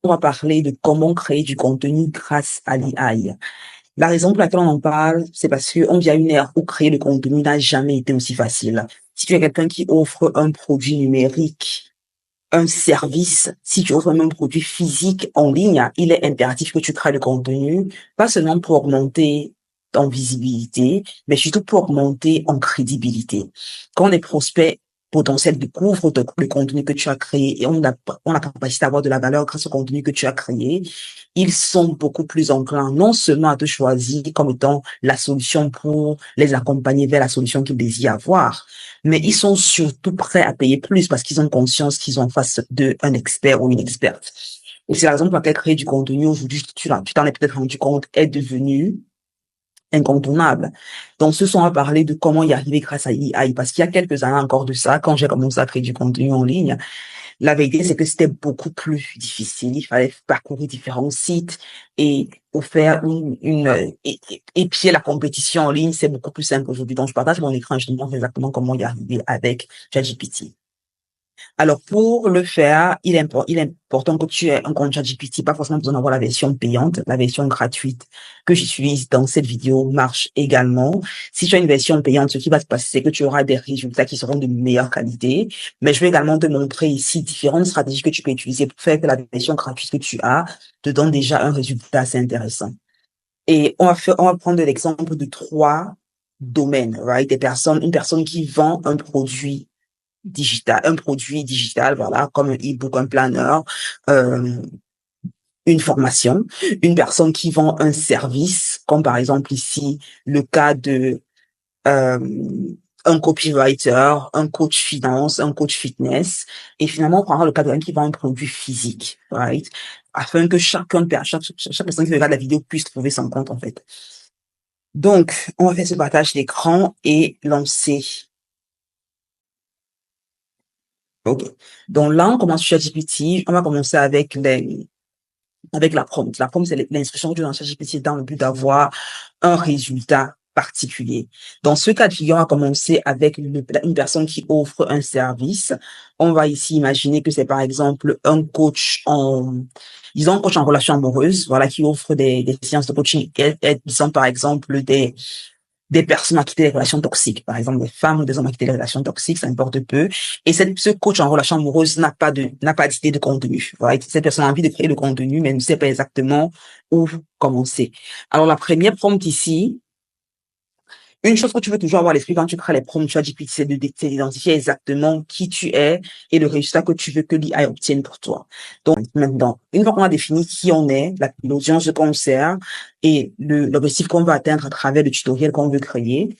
on va parler de comment créer du contenu grâce à l'AI. La raison pour laquelle on en parle, c'est parce qu'on vit à une ère où créer le contenu n'a jamais été aussi facile. Si tu es quelqu'un qui offre un produit numérique, un service, si tu offres même un produit physique en ligne, il est impératif que tu crées le contenu, pas seulement pour augmenter en visibilité, mais surtout pour augmenter en crédibilité. Quand les prospects potentiels découvrent le contenu que tu as créé et on a la capacité d'avoir de la valeur grâce au contenu que tu as créé, ils sont beaucoup plus enclins non seulement à te choisir comme étant la solution pour les accompagner vers la solution qu'ils désirent avoir, mais ils sont surtout prêts à payer plus parce qu'ils ont conscience qu'ils ont en face d'eux un expert ou une experte. Et c'est la raison pour laquelle créer du contenu aujourd'hui, tu t'en es peut-être rendu compte, est devenu incontournable. Donc, ce sont à parler de comment y arriver grâce à l'IA. Parce qu'il y a quelques années encore de ça, quand j'ai commencé à créer du contenu en ligne, la vérité, c'est que c'était beaucoup plus difficile. Il fallait parcourir différents sites et pour faire épier la compétition en ligne, c'est beaucoup plus simple aujourd'hui. Donc, je partage mon écran, je te montre exactement comment y arriver avec ChatGPT. Alors, pour le faire, il est important que tu aies un compte ChatGPT, pas forcément besoin d'avoir la version payante, la version gratuite que j'utilise dans cette vidéo marche également. Si tu as une version payante, ce qui va se passer, c'est que tu auras des résultats qui seront de meilleure qualité. Mais je vais également te montrer ici différentes stratégies que tu peux utiliser pour faire que la version gratuite que tu as te donne déjà un résultat assez intéressant. Et on va prendre l'exemple de trois domaines, right? Une personne qui vend un produit digital, voilà, comme un e-book, un planeur, euh, une formation, une personne qui vend un service, comme par exemple ici le cas de euh, un copywriter, un coach finance, un coach fitness, et finalement on prendra le cas de quelqu'un qui vend un produit physique, right, afin que chaque personne qui regarde la vidéo puisse trouver son compte en fait. Donc, on va faire ce partage d'écran et lancer. Ok. Donc là, on commence sur ChatGPT. On va commencer avec la prompt. La prompt, c'est l'instruction que tu donnes à ChatGPT dans le but d'avoir un résultat particulier. Dans ce cas de figure, on va commencer avec une personne qui offre un service. On va ici imaginer que c'est par exemple disons un coach en relation amoureuse, voilà, qui offre des séances de coaching, disons par exemple des personnes à quitter les relations toxiques, par exemple des femmes ou des hommes à quitter les relations toxiques, ça importe peu. Et ce coach en relation amoureuse n'a pas d'idée de contenu. Voilà. Cette personne a envie de créer le contenu, mais ne sait pas exactement où commencer. Alors la première prompt ici, une chose que tu veux toujours avoir à l'esprit quand tu crées les prompts ChatGPT, c'est d'identifier exactement qui tu es et le résultat que tu veux que l'IA obtienne pour toi. Donc, maintenant, une fois qu'on a défini qui on est, l'audience qu'on sert et l'objectif qu'on veut atteindre à travers le tutoriel qu'on veut créer,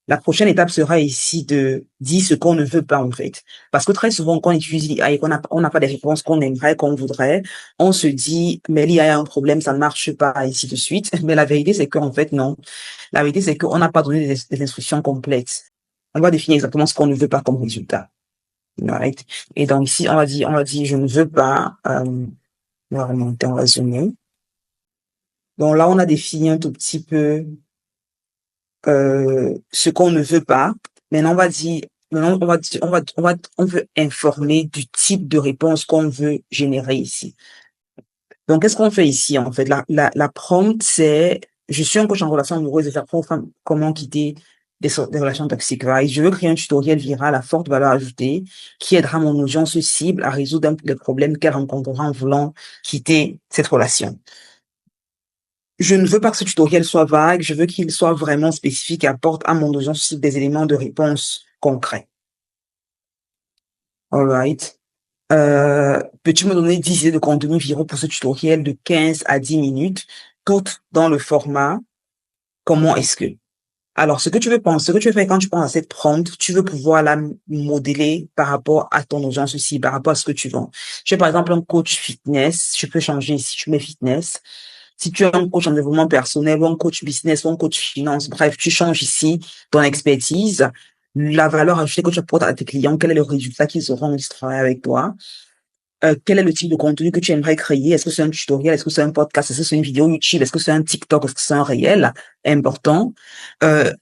la prochaine étape sera ici de dire ce qu'on ne veut pas, en fait. Parce que très souvent, quand on utilise l'IA et on n'a pas des réponses qu'on aimerait, qu'on voudrait, on se dit, mais l'IA a un problème, ça ne marche pas, et ainsi de suite. Mais la vérité, c'est qu'en fait, non. La vérité, c'est qu'on n'a pas donné des instructions complètes. On va définir exactement ce qu'on ne veut pas comme résultat. Right? Et donc ici, on va dire, je ne veux pas, on va remonter, on va zoomer. Donc là, on a défini un tout petit peu ce qu'on ne veut pas. Maintenant, on veut informer du type de réponse qu'on veut générer ici. Donc, qu'est-ce qu'on fait ici, en fait? La prompt, c'est, je suis un coach en relation amoureuse et j'apprends aux femmes comment quitter des relations toxiques, right? Je veux créer un tutoriel viral à forte valeur ajoutée qui aidera mon audience cible à résoudre les problèmes qu'elle rencontrera en voulant quitter cette relation. Je ne veux pas que ce tutoriel soit vague, je veux qu'il soit vraiment spécifique et apporte à mon audience cible des éléments de réponse concrets. Alright. Peux-tu me donner 10 idées de contenu viraux pour ce tutoriel de 15 à 10 minutes, tout dans le format comment est-ce que? Alors, ce que tu veux faire quand tu penses à cette prompt, tu veux pouvoir la modeler par rapport à ton audience aussi, par rapport à ce que tu vends. Tu es par exemple un coach fitness, je peux changer ici, tu mets fitness. Si tu es un coach en développement personnel, ou un coach business, ou un coach finance, bref, tu changes ici ton expertise, la valeur ajoutée que tu apportes à tes clients, quel est le résultat qu'ils auront quand ils travaillent avec toi, quel est le type de contenu que tu aimerais créer, est-ce que c'est un tutoriel, est-ce que c'est un podcast, est-ce que c'est une vidéo YouTube, est-ce que c'est un TikTok, est-ce que c'est un réel important, euh,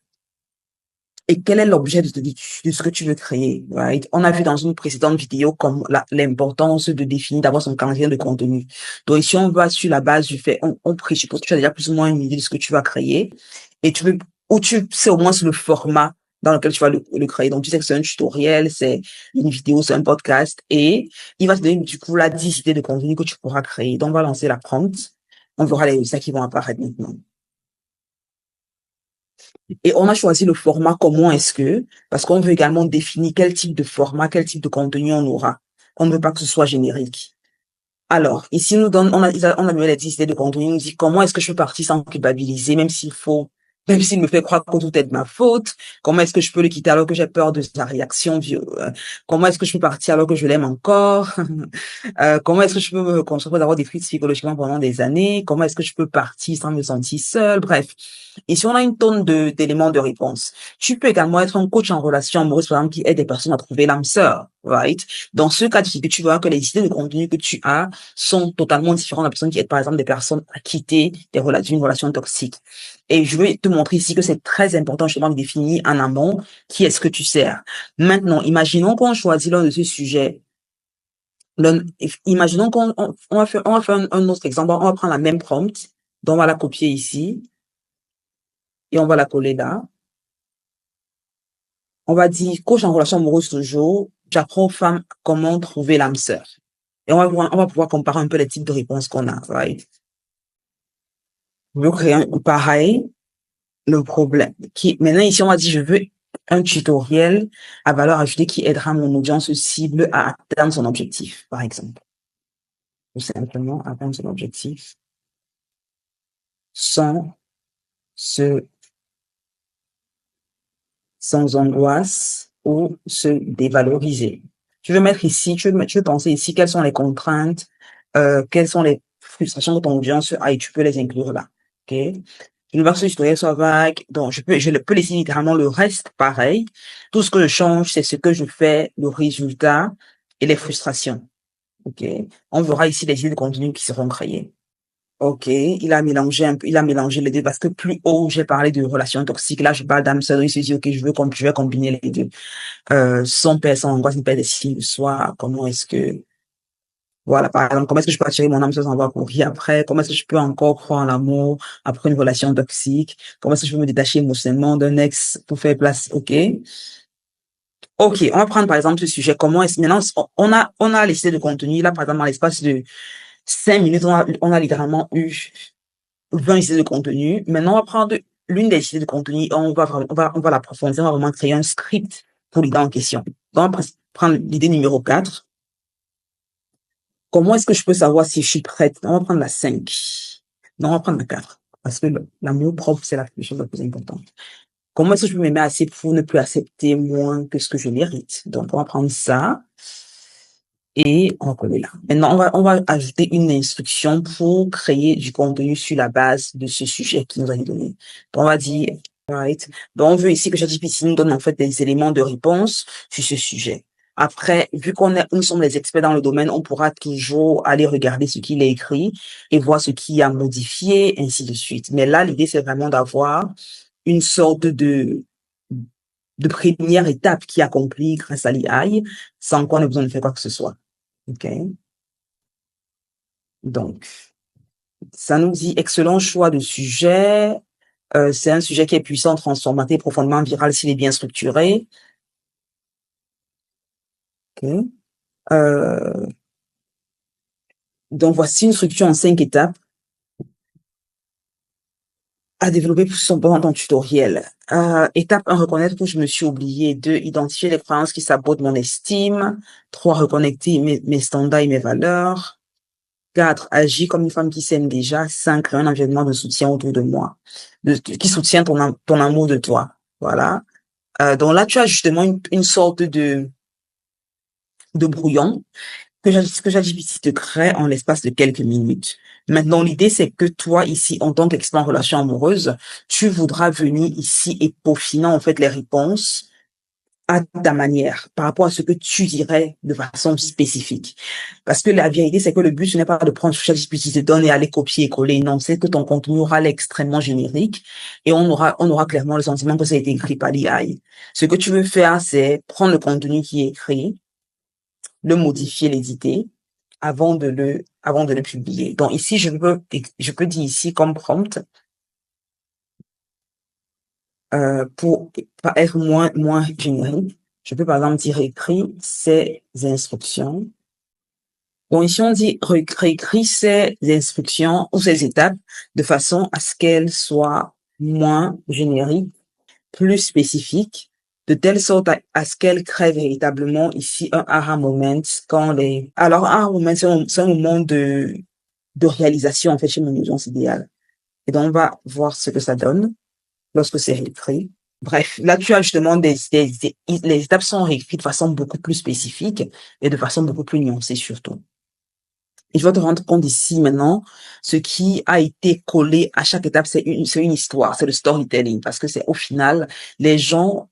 et quel est l'objet de ce que tu veux créer, right? On a vu dans une précédente vidéo comme l'importance de définir d'avoir son calendrier de contenu. Donc ici, on va sur la base du fait, on présuppose que tu as déjà plus ou moins une idée de ce que tu vas créer et tu veux, ou tu sais au moins sur le format dans lequel tu vas le créer. Donc tu sais que c'est un tutoriel, c'est une vidéo, c'est un podcast et il va te donner du coup la 10 idées de contenu que tu pourras créer. Donc on va lancer la prompt. On verra les résultats qui vont apparaître maintenant. Et on a choisi le format comment est-ce que, parce qu'on veut également définir quel type de format, quel type de contenu on aura. On ne veut pas que ce soit générique. Alors, ici, nous donne, on a mis les 10 idées de contenu, nous dit comment est-ce que je peux partir sans culpabiliser, même s'il me fait croire que tout est de ma faute, comment est-ce que je peux le quitter alors que j'ai peur de sa réaction, comment est-ce que je peux partir alors que je l'aime encore, comment est-ce que je peux me reconstruire d'avoir des crises psychologiquement pendant des années, comment est-ce que je peux partir sans me sentir seule, bref. Ici, on a une tonne d'éléments de réponse. Tu peux également être un coach en relation amoureuse, par exemple, qui aide des personnes à trouver l'âme sœur, right? Dans ce cas de figure, tu vois que les idées de contenu que tu as sont totalement différentes de la personne qui aide, par exemple, des personnes à quitter une relation toxique. Et je vais te montrer ici que c'est très important, justement, de définir en amont qui est-ce que tu sers. Maintenant, imaginons qu'on choisit l'un de ces sujets. Imaginons on va faire un autre exemple. On va prendre la même prompt, donc on va la copier ici et on va la coller là. On va dire coach en relation amoureuse toujours, j'apprends aux femmes comment trouver l'âme sœur. Et on va pouvoir comparer un peu les types de réponses qu'on a, right? Je veux créer pareil, le problème. Maintenant ici, on va dire, je veux un tutoriel à valeur ajoutée qui aidera mon audience cible à atteindre son objectif, par exemple. Tout simplement, atteindre son objectif sans se, sans angoisse ou se dévaloriser. Tu veux mettre ici, tu veux penser ici quelles sont les contraintes, quelles sont les frustrations de ton audience et tu peux les inclure là. OK? Je ne veux pas que ce tutoriel soit vague, donc je peux laisser littéralement le reste pareil. Tout ce que je change, c'est ce que je fais, le résultat et les frustrations. OK? On verra ici les idées de contenu qui seront créées. OK, il a mélangé les deux parce que plus haut, j'ai parlé de relations toxiques. Là, je parle d'âme sœur. Il se dit, OK, je vais combiner les deux. Son père, son angoisse, une paix d'estime de soi. Comment est-ce que, voilà, par exemple, comment est-ce que je peux attirer mon âme sœur sans avoir couru après? Comment est-ce que je peux encore croire en l'amour après une relation toxique? Comment est-ce que je peux me détacher émotionnellement d'un ex pour faire place? OK. OK, on va prendre par exemple ce sujet. Maintenant, on a listé de contenu. Là, par exemple, dans l'espace de 5 minutes, on a littéralement eu 20 idées de contenu. Maintenant, on va prendre l'une des idées de contenu, on va l'approfondir, on va vraiment créer un script pour l'idée en question. Donc, on va prendre l'idée numéro 4. Comment est-ce que je peux savoir si je suis prête? On va prendre la 5. Non, on va prendre la 4. Parce que l'amour propre, c'est la chose la plus importante. Comment est-ce que je peux m'aimer assez pour ne plus accepter moins que ce que je mérite? Donc, on va prendre ça. Et on va coller là. Maintenant, on va ajouter une instruction pour créer du contenu sur la base de ce sujet qui nous a été donné. Donc, on va dire, right. Donc, on veut ici que ChatGPT nous donne en fait des éléments de réponse sur ce sujet. Après, vu nous sommes les experts dans le domaine, on pourra toujours aller regarder ce qu'il a écrit et voir ce qu'il a modifié, ainsi de suite. Mais là, l'idée, c'est vraiment d'avoir une sorte de première étape qui est accomplie grâce à l'AI, sans qu'on ait besoin de faire quoi que ce soit. OK. Donc, ça nous dit excellent choix de sujet. C'est un sujet qui est puissant, transformateur, profondément viral s'il est bien structuré. OK. Donc, voici une structure en 5 étapes à développer pendant ton tutoriel. Étape 1, reconnaître que je me suis oublié. 2, identifier les croyances qui sabotent mon estime. 3, reconnecter mes standards et mes valeurs. 4, agis comme une femme qui s'aime déjà. 5, créer un environnement de soutien autour de moi, qui soutient ton amour de toi. Voilà. Donc là, tu as justement une sorte de brouillon que ChatGPT te crée en l'espace de quelques minutes. Maintenant, l'idée, c'est que toi, ici, en tant qu'expert en relations amoureuses, tu voudras venir ici et peaufiner, en fait, les réponses à ta manière, par rapport à ce que tu dirais de façon spécifique. Parce que la vérité, c'est que le but, ce n'est pas de prendre ChatGPT, de donner, aller copier et coller. Non, c'est que ton contenu aura l'extrêmement générique et on aura clairement le sentiment que ça a été écrit par l'IA. Ce que tu veux faire, c'est prendre le contenu qui est écrit, le modifier, l'éditer avant de le publier. Donc ici, je peux dire ici comme prompt, pour être moins générique. Je peux par exemple dire écrit ces instructions. Donc ici, on dit réécrit ces instructions ou ces étapes de façon à ce qu'elles soient moins génériques, plus spécifiques, de telle sorte à ce qu'elles créent véritablement ici un aha moment alors, un aha moment, c'est un moment de réalisation, en fait, chez mon audience idéale. Et donc, on va voir ce que ça donne lorsque c'est réécrit. Bref, là, tu as justement les étapes sont réécrites de façon beaucoup plus spécifique et de façon beaucoup plus nuancée surtout. Et je vais te rendre compte ici maintenant, ce qui a été collé à chaque étape, c'est une histoire, c'est le storytelling, parce que c'est au final, les gens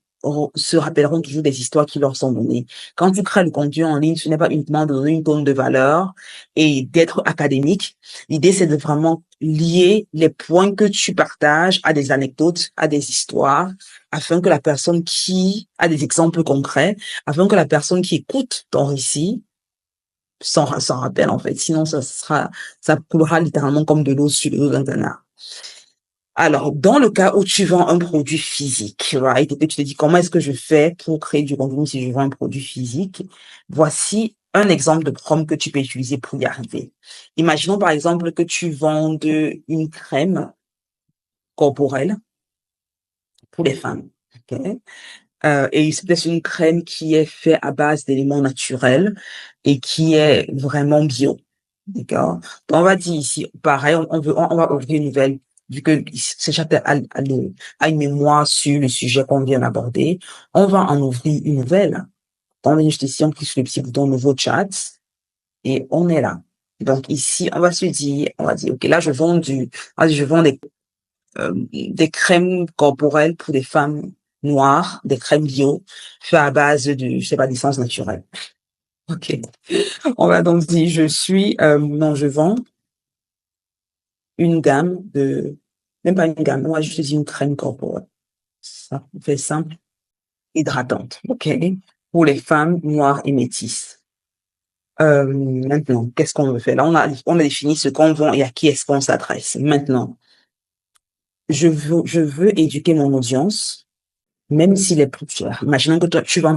se rappelleront toujours des histoires qui leur sont données. Quand tu crées le contenu en ligne, ce n'est pas uniquement de donner une tonne de valeur et d'être académique. L'idée, c'est de vraiment lier les points que tu partages à des anecdotes, à des histoires, afin que la personne qui a des exemples concrets, afin que la personne qui écoute ton récit s'en rappelle, en fait. Sinon, ça coulera littéralement comme de l'eau sur le dos d'un canard. Alors, dans le cas où tu vends un produit physique, right, et que tu te dis comment est-ce que je fais pour créer du contenu si je vends un produit physique, voici un exemple de prompt que tu peux utiliser pour y arriver. Imaginons par exemple que tu vendes une crème corporelle pour les femmes. Okay? Et c'est peut-être une crème qui est faite à base d'éléments naturels et qui est vraiment bio. D'accord? Donc, on va dire ici, pareil, on va ouvrir une nouvelle, vu que c'est chacun a une mémoire sur le sujet qu'on vient d'aborder. On va en ouvrir une nouvelle. On va juste ici, on clique sur le petit bouton nouveau chat et on est là. Donc ici, on va dire, ok, là, je vends des crèmes corporelles pour des femmes noires, des crèmes bio, faites à base de, je sais pas, d'essence naturelle. Ok. On va donc dire, je vends une gamme même pas une gamme, moi, je dis une crème corporelle. Ça fait simple, hydratante. Ok. Pour les femmes noires et métisses. Maintenant, qu'est-ce qu'on veut faire? Là, on a défini ce qu'on vend et à qui est-ce qu'on s'adresse. Maintenant, je veux éduquer mon audience, même s'il est plus cher. Imaginons que toi, tu vends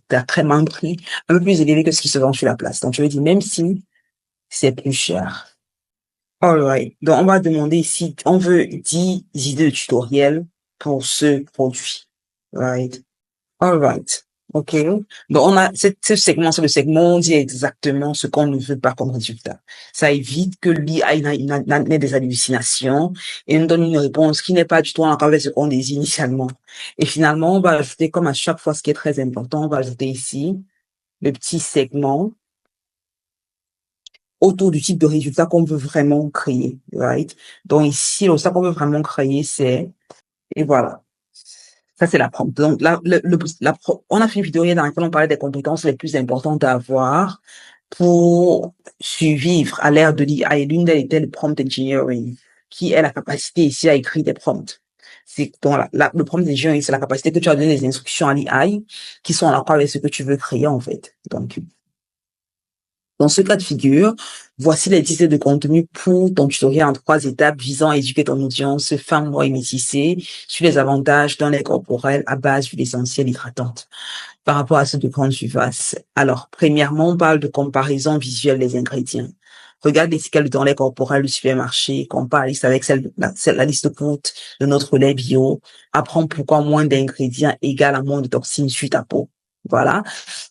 ta crème à un prix un peu plus élevé que ce qui se vend sur la place. Donc, je veux dire, même si c'est plus cher. Alright. Donc, on va demander ici, on veut 10 idées de tutoriel pour ce produit. Right. Alright. OK. Donc, on a ce segment, c'est le segment, on dit exactement ce qu'on ne veut pas comme résultat. Ça évite que l'IA n'ait des hallucinations et nous donne une réponse qui n'est pas du tout en accord avec ce qu'on désire initialement. Et finalement, on va ajouter, comme à chaque fois, ce qui est très important, on va ajouter ici le petit segment autour du type de résultat qu'on veut vraiment créer, right? Donc ici, ça qu'on veut vraiment créer, et voilà. Ça, c'est la prompt. Donc, là, on a fait une vidéo hier dans laquelle on parlait des compétences les plus importantes à avoir pour survivre à l'ère de l'IA. Et l'une d'elles était le prompt engineering, qui est la capacité ici à écrire des prompts. Donc, le prompt engineering, c'est la capacité que tu as donné des instructions à l'IA qui sont en accord avec ce que tu veux créer, en fait. Donc, dans ce cas de figure, voici les 10 idées de contenu pour ton tutoriel en 3 étapes visant à éduquer ton audience femme, noire et métissée sur les avantages d'un lait corporel à base d'huile essentielle hydratante. Par rapport à ce de grande surface. Alors, premièrement, on parle de comparaison visuelle des ingrédients. Regarde l'étiquette de lait corporel du supermarché, compare la liste avec la liste courte de notre lait bio, apprends pourquoi moins d'ingrédients égale à moins de toxines sur ta peau. Voilà.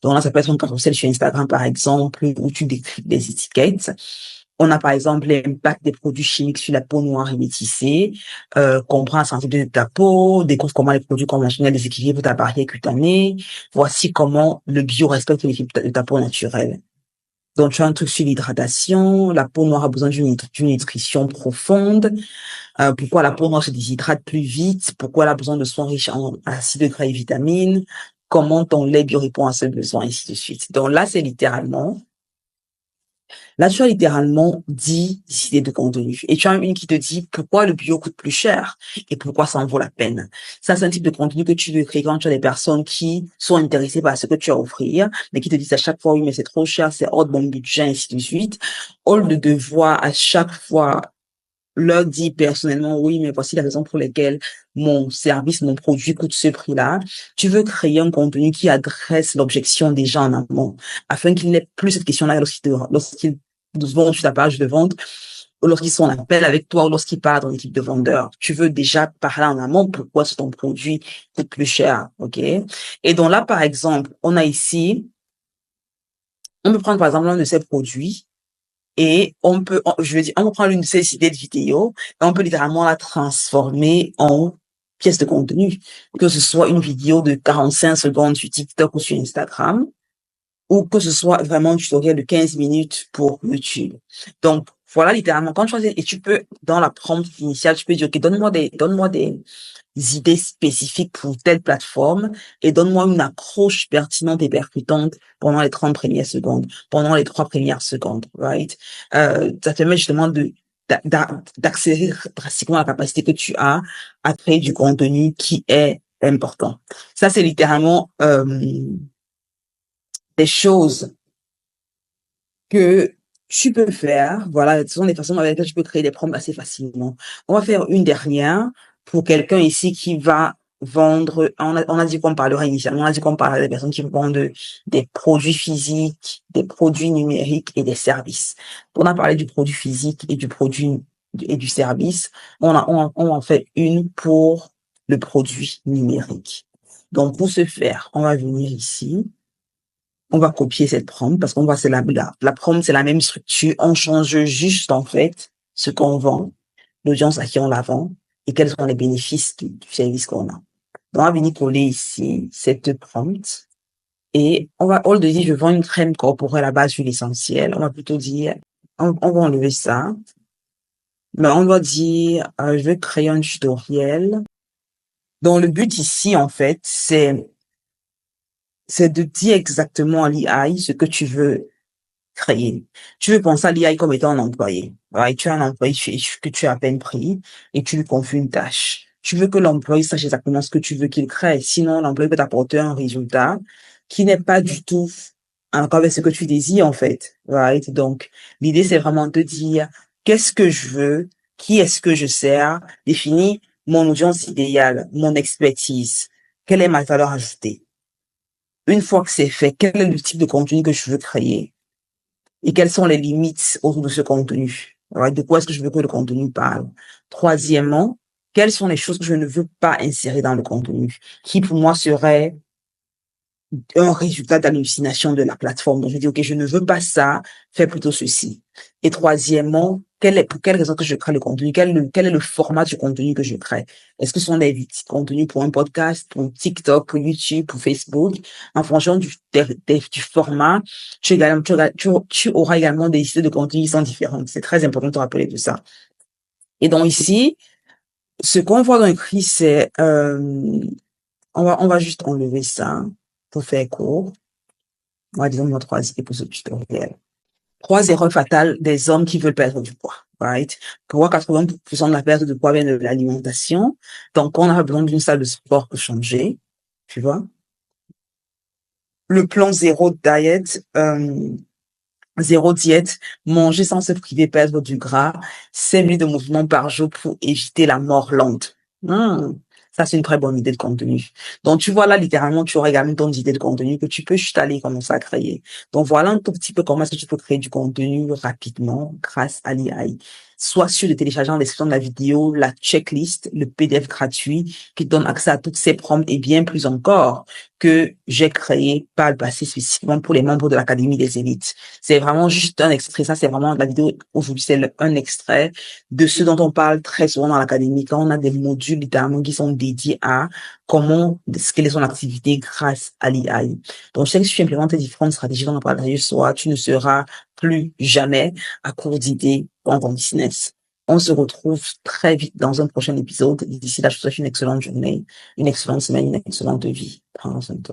Donc là, ça peut être un carrousel sur Instagram, par exemple, où tu décris des étiquettes. On a par exemple l'impact des produits chimiques sur la peau noire et métissée, comprend la sensibilité de ta peau, découvre comment les produits conventionnels déséquilibrent ta barrière cutanée. Voici comment le bio respecte l'équilibre de ta peau naturelle. Donc, tu as un truc sur l'hydratation. La peau noire a besoin d'une nutrition profonde. Pourquoi la peau noire se déshydrate plus vite? Pourquoi elle a besoin de soins riches en acides gras et vitamines? comment ton label répond à ce besoin, ainsi de suite. Donc là, tu as littéralement 10 idées de contenu. Et tu as une qui te dit pourquoi le bio coûte plus cher et pourquoi ça en vaut la peine. Ça, c'est un type de contenu que tu veux créer quand tu as des personnes qui sont intéressées par ce que tu as à offrir, mais qui te disent à chaque fois, oui, mais c'est trop cher, c'est hors de mon budget, ainsi de suite. Au lieu de devoir à chaque fois leur dire personnellement, oui, mais voici la raison pour laquelle mon service, mon produit coûte ce prix-là. Tu veux créer un contenu qui adresse l'objection des gens en amont, afin qu'il n'ait plus cette question-là lorsqu'ils vont sur ta page de vente, ou lorsqu'ils sont en appel avec toi, ou lorsqu'ils parlent dans l'équipe de vendeurs. Tu veux déjà parler en amont pourquoi ton produit coûte plus cher, ok? Et donc là, par exemple, on a ici, on peut prendre par exemple l'un de ces produits, et on peut prendre une de ces idées de vidéo et on peut littéralement la transformer en pièce de contenu, que ce soit une vidéo de 45 secondes sur TikTok ou sur Instagram, ou que ce soit vraiment un tutoriel de 15 minutes pour YouTube. Donc, voilà, littéralement, quand tu choisis, et tu peux, dans la prompt initiale, tu peux dire, OK, donne-moi des idées spécifiques pour telle plateforme et donne-moi une accroche pertinente et percutante pendant les 30 premières secondes, pendant les 3 premières secondes, right? Ça te permet justement d'accélérer drastiquement la capacité que tu as à créer du contenu qui est important. Ça, c'est littéralement, des choses que tu peux faire. Voilà, ce sont des façons avec lesquelles tu peux créer des prompts assez facilement. On va faire une dernière pour quelqu'un ici qui va vendre. On a dit qu'on parlerait initialement, on a dit qu'on parlerait des personnes qui vendent des produits physiques, des produits numériques et des services. On a parlé du produit physique et du produit et du service. On en fait une pour le produit numérique. Donc, pour ce faire, on va venir ici. On va copier cette prompt parce qu'on va, c'est la prompt, c'est la même structure. On change juste, en fait, ce qu'on vend, l'audience à qui on la vend et quels sont les bénéfices du service qu'on a. Donc, on va venir coller ici cette prompt et on va, au lieu de dire je vends une crème corporelle à base d'huile essentielle, on va plutôt dire, on va enlever ça. Mais on va dire, je vais créer un tutoriel. Donc, le but ici, en fait, c'est de dire exactement à l'IA ce que tu veux créer. Tu veux penser à l'IA comme étant un employé. Ouais, tu as un employé que tu as à peine pris et tu lui confies une tâche. Tu veux que l'employé sache exactement ce que tu veux qu'il crée. Sinon, l'employé peut t'apporter un résultat qui n'est pas du tout en accord avec ce que tu désires, en fait. Right? Donc, l'idée, c'est vraiment de dire qu'est-ce que je veux, qui est-ce que je sers, définir mon audience idéale, mon expertise, quelle est ma valeur ajoutée. Une fois que c'est fait, quel est le type de contenu que je veux créer? Et quelles sont les limites autour de ce contenu? Alors, de quoi est-ce que je veux que le contenu parle? Troisièmement, quelles sont les choses que je ne veux pas insérer dans le contenu, qui pour moi serait un résultat d'hallucination de la plateforme. Donc, je dis, OK, je ne veux pas ça, fais plutôt ceci. Et troisièmement, pour quelle raison que je crée le contenu? Quel est le format du contenu que je crée? Est-ce que ce sont des petits contenus pour un podcast, pour TikTok, pour YouTube, pour Facebook? En fonction du format, tu auras également des listes de contenus qui sont différentes. C'est très important de te rappeler de ça. Et donc ici, ce qu'on voit dans écrit, c'est, on va juste enlever ça pour faire court. On va dire notre 3 idées pour ce tutoriel. 3 erreurs fatales des hommes qui veulent perdre du poids, right? Pourquoi 80% de la perte de poids vient de l'alimentation? Donc, on a besoin d'une salle de sport pour changer, tu vois. Le plan zéro diète, manger sans se priver, perdre du gras, 5 minutes de mouvement par jour pour éviter la mort lente. Ça, c'est une très bonne idée de contenu. Donc, tu vois là, littéralement, tu auras également ton idée de contenu que tu peux juste aller commencer à créer. Donc, voilà un tout petit peu comment est-ce que tu peux créer du contenu rapidement grâce à l'IA. Soit sur le téléchargement en description de la vidéo, la checklist, le PDF gratuit qui donne accès à toutes ces prompts et bien plus encore que j'ai créé par le passé spécifiquement pour les membres de l'Académie des élites. C'est vraiment juste un extrait. Ça, c'est vraiment la vidéo aujourd'hui, c'est un extrait de ce dont on parle très souvent dans l'académie quand on a des modules littéralement qui sont dédiés à quelle est son activité grâce à l'IA. Donc, je sais que si tu implémentes tes différentes stratégies dont on parle d'ailleurs, soit tu ne seras plus jamais à court d'idées dans ton business. On se retrouve très vite dans un prochain épisode. D'ici là, je vous souhaite une excellente journée, une excellente semaine, une excellente vie. Prends soin de toi.